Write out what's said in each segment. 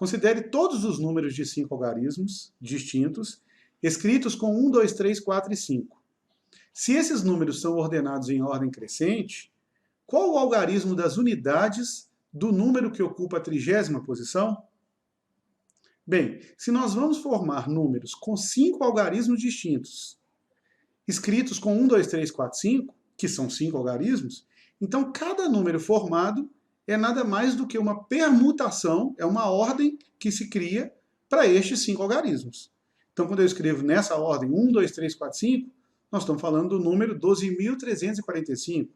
Considere todos os números de 5 algarismos distintos, escritos com 1, 2, 3, 4 e 5. Se esses números são ordenados em ordem crescente, qual o algarismo das unidades do número que ocupa a 30ª posição? Bem, se nós vamos formar números com 5 algarismos distintos, escritos com 1, 2, 3, 4, 5, que são 5 algarismos, então cada número formado é nada mais do que uma permutação, é uma ordem que se cria para estes 5 algarismos. Então, quando eu escrevo nessa ordem 1, 2, 3, 4, 5, nós estamos falando do número 12.345.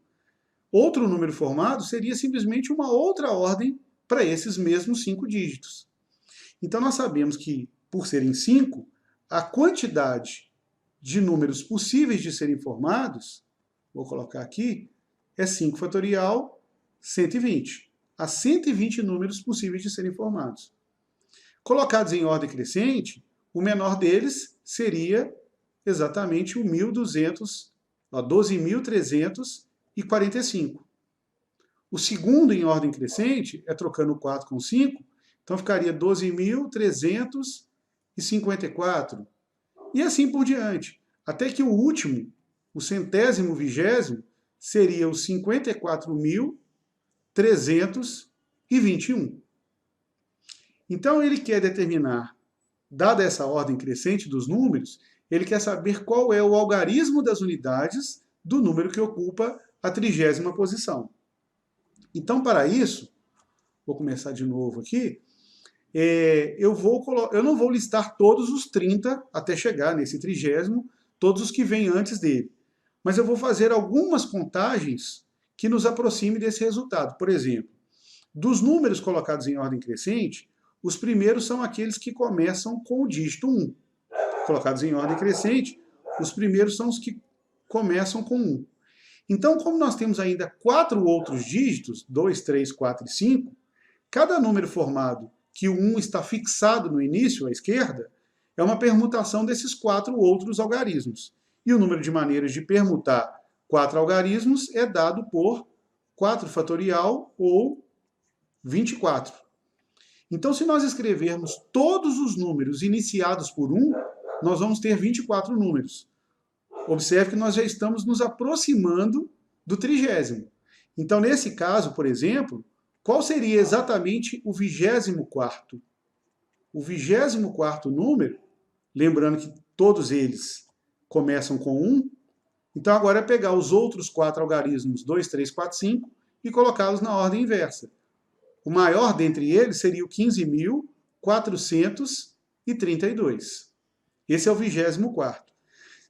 Outro número formado seria simplesmente uma outra ordem para esses mesmos 5 dígitos. Então, nós sabemos que, por serem 5, a quantidade de números possíveis de serem formados, vou colocar aqui, é 5 fatorial 120. Há 120 números possíveis de serem formados. Colocados em ordem crescente, o menor deles seria exatamente o 12.345. O segundo em ordem crescente é trocando o 4 com 5, então ficaria 12.354. E assim por diante, até que o último, o 120º, seria o 54.321. Então ele quer determinar, dada essa ordem crescente dos números, ele quer saber qual é o algarismo das unidades do número que ocupa a 30ª posição. Então, para isso, vou começar de novo aqui, eu não vou listar todos os 30 até chegar nesse 30º, todos os que vêm antes dele. Mas eu vou fazer algumas contagens que nos aproximem desse resultado. Por exemplo, dos números colocados em ordem crescente, os primeiros são aqueles que começam com o dígito 1. Colocados em ordem crescente, os primeiros são os que começam com 1. Então, como nós temos ainda 4 outros dígitos, 2, 3, 4 e 5, cada número formado que o 1 está fixado no início, à esquerda, é uma permutação desses 4 outros algarismos. E o número de maneiras de permutar 4 algarismos é dado por 4 fatorial ou 24. Então, se nós escrevermos todos os números iniciados por 1, nós vamos ter 24 números. Observe que nós já estamos nos aproximando do 30º. Então, nesse caso, por exemplo, qual seria exatamente o 24º? O 24º número, lembrando que todos eles começam com 1, então agora é pegar os outros 4 algarismos, 2, 3, 4, 5, e colocá-los na ordem inversa. O maior dentre eles seria o 15.432. Esse é o 24º.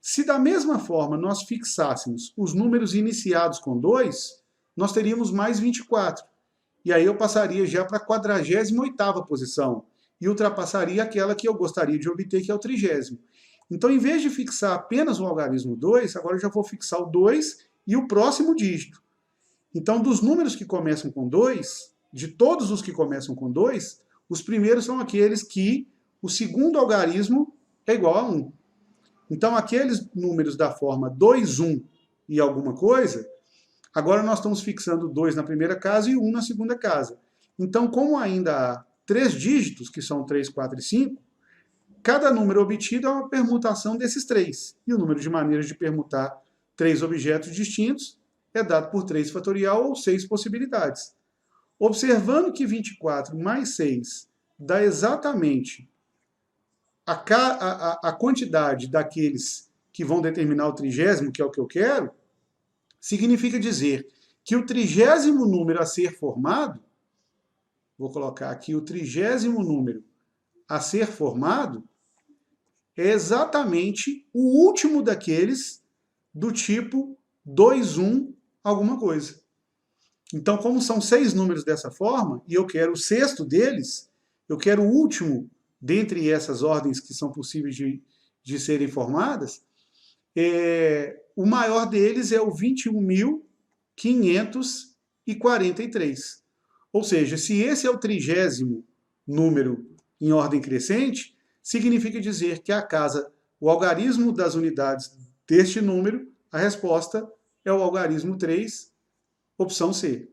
Se da mesma forma nós fixássemos os números iniciados com 2, nós teríamos mais 24. E aí eu passaria já para a 48ª posição e ultrapassaria aquela que eu gostaria de obter, que é o 30º. Então, em vez de fixar apenas o algarismo 2, agora eu já vou fixar o 2 e o próximo dígito. Então, dos números que começam com 2, de todos os que começam com 2, os primeiros são aqueles que o segundo algarismo é igual a 1. Então, aqueles números da forma 2, 1 e alguma coisa, agora nós estamos fixando 2 na primeira casa e 1 na segunda casa. Então, como ainda há 3 dígitos, que são 3, 4 e 5, cada número obtido é uma permutação desses 3. E o número de maneiras de permutar 3 objetos distintos é dado por 3 fatorial ou 6 possibilidades. Observando que 24 mais 6 dá exatamente a quantidade daqueles que vão determinar o 30º, que é o que eu quero, significa dizer que o 30º número a ser formado, vou colocar aqui o 30º número a ser formado, é exatamente o último daqueles do tipo 2, 1, alguma coisa. Então, como são 6 números dessa forma, e eu quero o sexto deles, eu quero o último dentre essas ordens que são possíveis de serem formadas, o maior deles é o 21.543. Ou seja, se esse é o 30º número em ordem crescente, significa dizer que o algarismo das unidades deste número, a resposta é o algarismo 3, opção C.